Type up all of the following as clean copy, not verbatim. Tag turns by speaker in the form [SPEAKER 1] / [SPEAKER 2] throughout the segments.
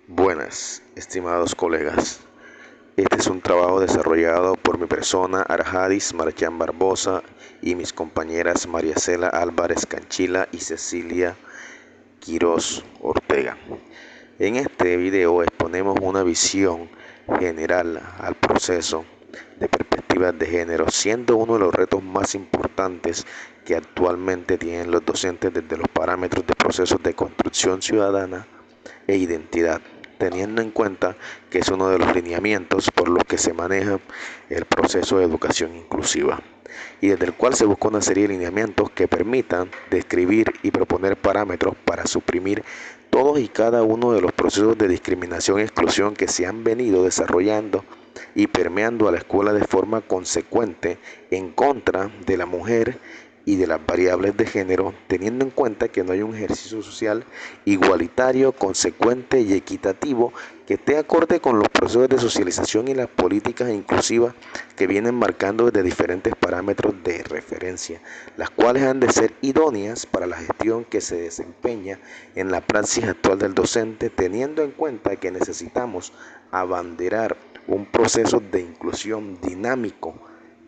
[SPEAKER 1] Buenas, estimados colegas. Este es un trabajo desarrollado por mi persona, Arjadis Marchán Barbosa, y mis compañeras María Cela Álvarez Canchila y Cecilia Quirós Ortega. En este video exponemos una visión general al proceso de perspectivas de género, siendo uno de los retos más importantes que actualmente tienen los docentes desde los parámetros de procesos de construcción ciudadana e identidad, teniendo en cuenta que es uno de los lineamientos por los que se maneja el proceso de educación inclusiva y desde el cual se busca una serie de lineamientos que permitan describir y proponer parámetros para suprimir todos y cada uno de los procesos de discriminación y exclusión que se han venido desarrollando y permeando a la escuela de forma consecuente en contra de la mujer y de las variables de género, teniendo en cuenta que no hay un ejercicio social igualitario, consecuente y equitativo que esté acorde con los procesos de socialización y las políticas inclusivas que vienen marcando desde diferentes parámetros de referencia, las cuales han de ser idóneas para la gestión que se desempeña en la praxis actual del docente, teniendo en cuenta que necesitamos abanderar un proceso de inclusión dinámico,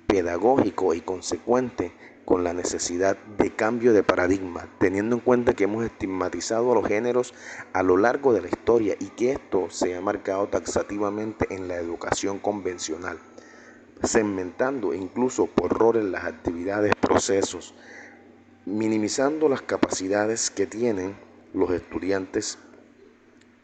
[SPEAKER 1] pedagógico y consecuente con la necesidad de cambio de paradigma, teniendo en cuenta que hemos estigmatizado a los géneros a lo largo de la historia y que esto se ha marcado taxativamente en la educación convencional, segmentando incluso por roles las actividades, procesos, minimizando las capacidades que tienen los estudiantes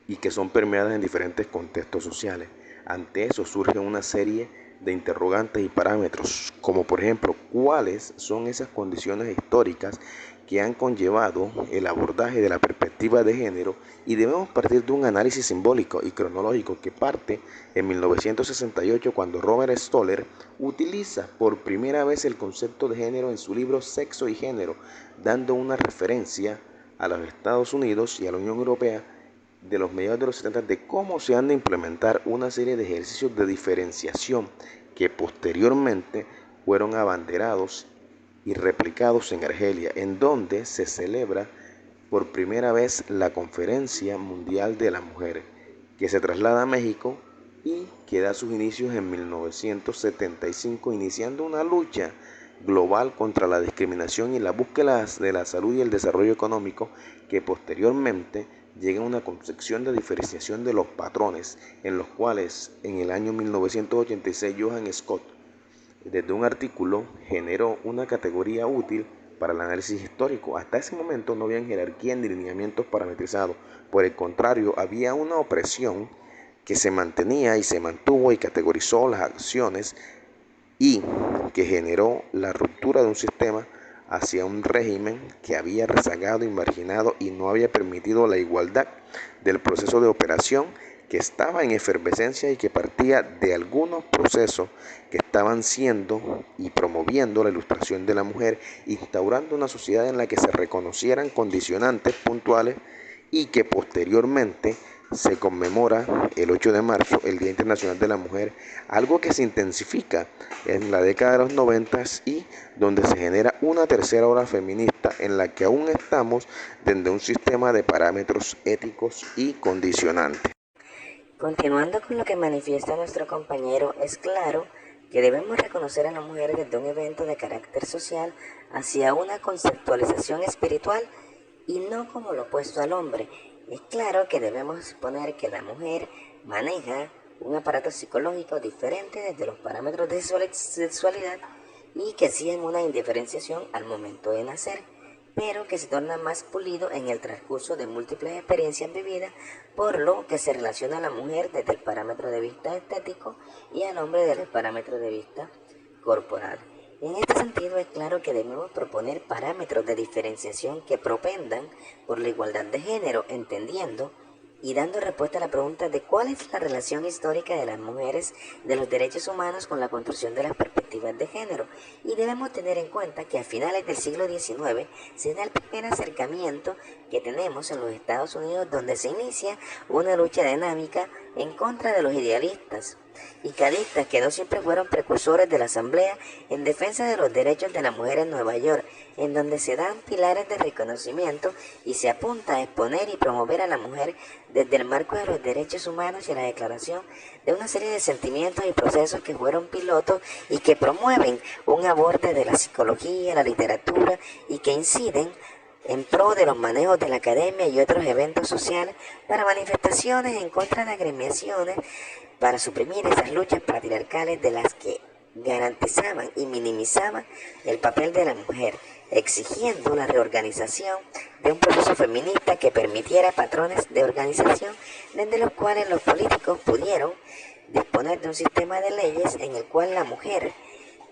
[SPEAKER 1] y que son permeadas en diferentes contextos sociales. Ante eso surge una serie de interrogantes y parámetros, como por ejemplo, ¿cuáles son esas condiciones históricas que han conllevado el abordaje de la perspectiva de género? Y debemos partir de un análisis simbólico y cronológico que parte en 1968, cuando Robert Stoller utiliza por primera vez el concepto de género en su libro Sexo y Género, dando una referencia a los Estados Unidos y a la Unión Europea de los mediados de los 70 de cómo se han de implementar una serie de ejercicios de diferenciación que posteriormente fueron abanderados y replicados en Argelia, en donde se celebra por primera vez la Conferencia Mundial de la Mujer, que se traslada a México y que da sus inicios en 1975, iniciando una lucha global contra la discriminación y la búsqueda de la salud y el desarrollo económico, que posteriormente llega a una concepción de diferenciación de los patrones, en los cuales en el año 1986 Johann Scott, desde un artículo, generó una categoría útil para el análisis histórico. Hasta ese momento no había jerarquía ni lineamientos parametrizados. Por el contrario, había una opresión que se mantenía y se mantuvo y categorizó las acciones y que generó la ruptura de un sistema hacia un régimen que había rezagado y marginado y no había permitido la igualdad del proceso de operación, que estaba en efervescencia y que partía de algunos procesos que estaban siendo y promoviendo la ilustración de la mujer, instaurando una sociedad en la que se reconocieran condicionantes puntuales y que posteriormente se conmemora el 8 de marzo, el Día Internacional de la Mujer, algo que se intensifica en la década de los 90 y donde se genera una tercera ola feminista en la que aún estamos desde un sistema de parámetros éticos y condicionantes.
[SPEAKER 2] Continuando con lo que manifiesta nuestro compañero, es claro que debemos reconocer a la mujer desde un evento de carácter social hacia una conceptualización espiritual y no como lo opuesto al hombre. Es claro que debemos suponer que la mujer maneja un aparato psicológico diferente desde los parámetros de sexualidad y que siguen una indiferenciación al momento de nacer, pero que se torna más pulido en el transcurso de múltiples experiencias vividas, por lo que se relaciona a la mujer desde el parámetro de vista estético y al hombre desde el parámetro de vista corporal. En este sentido, es claro que debemos proponer parámetros de diferenciación que propendan por la igualdad de género, entendiendo y dando respuesta a la pregunta de cuál es la relación histórica de las mujeres de los derechos humanos con la construcción de las perspectivas de género. Y debemos tener en cuenta que a finales del siglo XIX se da el primer acercamiento que tenemos en los Estados Unidos, donde se inicia una lucha dinámica en contra de los idealistas y cadistas que no siempre fueron precursores de la Asamblea en defensa de los derechos de la mujer en Nueva York, en donde se dan pilares de reconocimiento y se apunta a exponer y promover a la mujer desde el marco de los derechos humanos y la declaración de una serie de sentimientos y procesos que fueron pilotos y que promueven un aborde de la psicología, la literatura y que inciden en pro de los manejos de la academia y otros eventos sociales para manifestaciones en contra de agremiaciones, para suprimir esas luchas patriarcales de las que garantizaban y minimizaban el papel de la mujer, exigiendo la reorganización de un proceso feminista que permitiera patrones de organización desde los cuales los políticos pudieron disponer de un sistema de leyes en el cual la mujer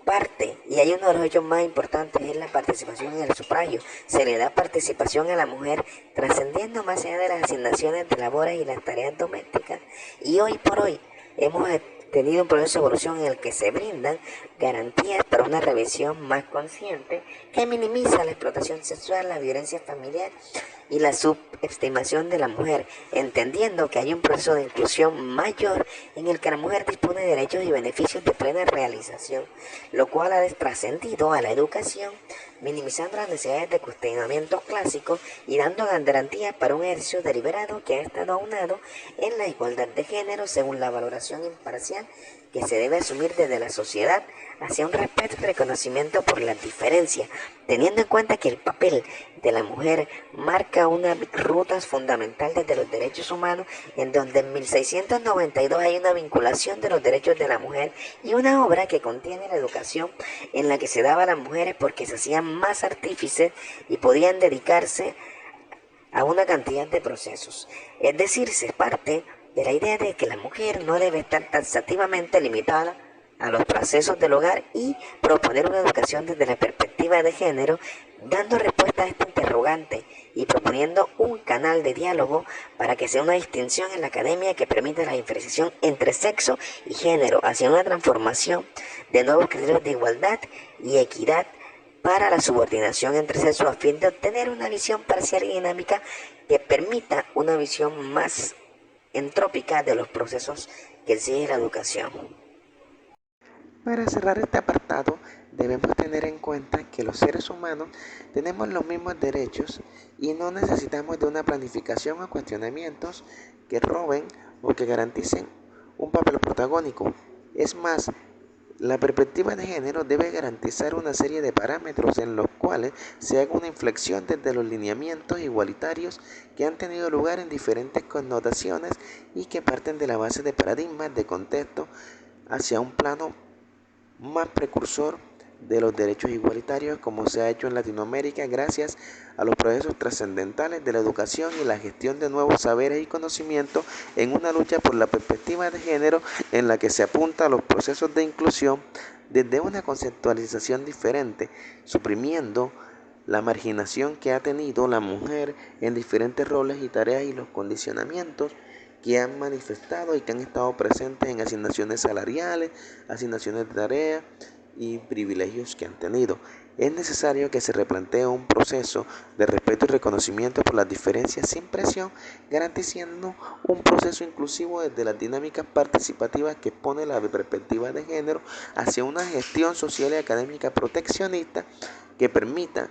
[SPEAKER 2] parte, y hay uno de los hechos más importantes, es la participación en el sufragio. Se le da participación a la mujer trascendiendo más allá de las asignaciones de labores y las tareas domésticas, y hoy por hoy hemos tenido un proceso de evolución en el que se brindan garantías para una revisión más consciente que minimiza la explotación sexual, la violencia familiar y la subestimación de la mujer, entendiendo que hay un proceso de inclusión mayor en el que la mujer dispone de derechos y beneficios de plena realización, lo cual ha trascendido a la educación, minimizando las necesidades de cuestionamientos clásicos y dando garantías para un ejercicio deliberado que ha estado aunado en la igualdad de género según la valoración imparcial que se debe asumir desde la sociedad hacia un respeto y reconocimiento por las diferencias, teniendo en cuenta que el papel de la mujer marca una ruta fundamental desde los derechos humanos, en donde en 1692 hay una vinculación de los derechos de la mujer y una obra que contiene la educación en la que se daba a las mujeres porque se hacían más artífices y podían dedicarse a una cantidad de procesos. Es decir, se parte de la idea de que la mujer no debe estar taxativamente limitada a los procesos del hogar y proponer una educación desde la perspectiva de género, dando respuesta a este interrogante y proponiendo un canal de diálogo para que sea una distinción en la academia que permita la diferenciación entre sexo y género hacia una transformación de nuevos criterios de igualdad y equidad para la subordinación entre sexos a fin de obtener una visión parcial y dinámica que permita una visión más entrópica de los procesos que exige la educación.
[SPEAKER 1] Para cerrar este apartado, debemos tener en cuenta que los seres humanos tenemos los mismos derechos y no necesitamos de una planificación o cuestionamientos que roben o que garanticen un papel protagónico. Es más, la perspectiva de género debe garantizar una serie de parámetros en los cuales se haga una inflexión desde los lineamientos igualitarios que han tenido lugar en diferentes connotaciones y que parten de la base de paradigmas de contexto hacia un plano más precursor de los derechos igualitarios, como se ha hecho en Latinoamérica gracias a los procesos trascendentales de la educación y la gestión de nuevos saberes y conocimientos en una lucha por la perspectiva de género en la que se apunta a los procesos de inclusión desde una conceptualización diferente, suprimiendo la marginación que ha tenido la mujer en diferentes roles y tareas y los condicionamientos que han manifestado y que han estado presentes en asignaciones salariales, asignaciones de tareas y privilegios que han tenido. Es necesario que se replantee un proceso de respeto y reconocimiento por las diferencias sin presión, garantizando un proceso inclusivo desde las dinámicas participativas que expone la perspectiva de género hacia una gestión social y académica proteccionista que permita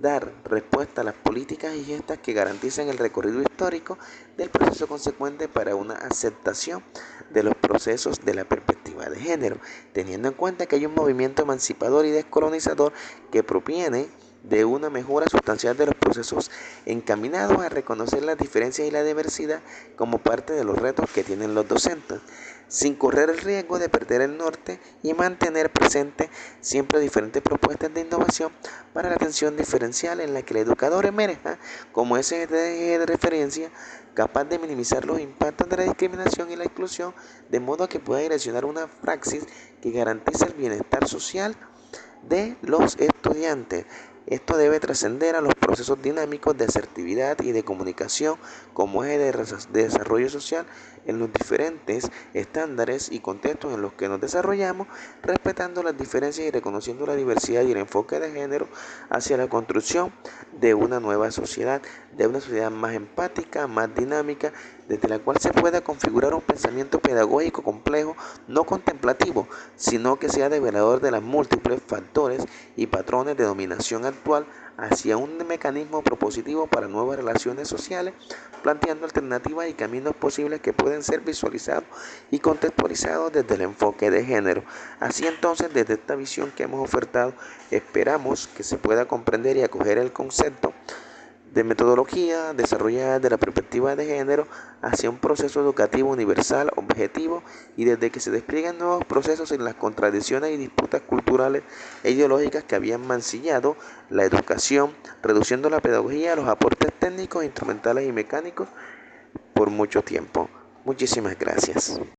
[SPEAKER 1] dar respuesta a las políticas y gestas que garanticen el recorrido histórico del proceso consecuente para una aceptación de los procesos de la perspectiva de género, teniendo en cuenta que hay un movimiento emancipador y descolonizador que proviene de una mejora sustancial de los procesos encaminados a reconocer las diferencias y la diversidad como parte de los retos que tienen los docentes, sin correr el riesgo de perder el norte y mantener presente siempre diferentes propuestas de innovación para la atención diferencial en la que el educador emerja como ese eje de referencia capaz de minimizar los impactos de la discriminación y la exclusión, de modo que pueda direccionar una praxis que garantice el bienestar social de los estudiantes. Esto debe trascender a los procesos dinámicos de asertividad y de comunicación como eje de desarrollo social en los diferentes estándares y contextos en los que nos desarrollamos, respetando las diferencias y reconociendo la diversidad y el enfoque de género hacia la construcción de una nueva sociedad, de una sociedad más empática, más dinámica, desde la cual se pueda configurar un pensamiento pedagógico complejo, no contemplativo, sino que sea develador de los múltiples factores y patrones de dominación actual hacia un mecanismo propositivo para nuevas relaciones sociales, planteando alternativas y caminos posibles que pueden ser visualizados y contextualizados desde el enfoque de género. Así entonces, desde esta visión que hemos ofertado, esperamos que se pueda comprender y acoger el concepto de metodología desarrollada desde la perspectiva de género hacia un proceso educativo universal, objetivo, y desde que se desplieguen nuevos procesos en las contradicciones y disputas culturales e ideológicas que habían mancillado la educación, reduciendo la pedagogía a los aportes técnicos, instrumentales y mecánicos por mucho tiempo. Muchísimas gracias.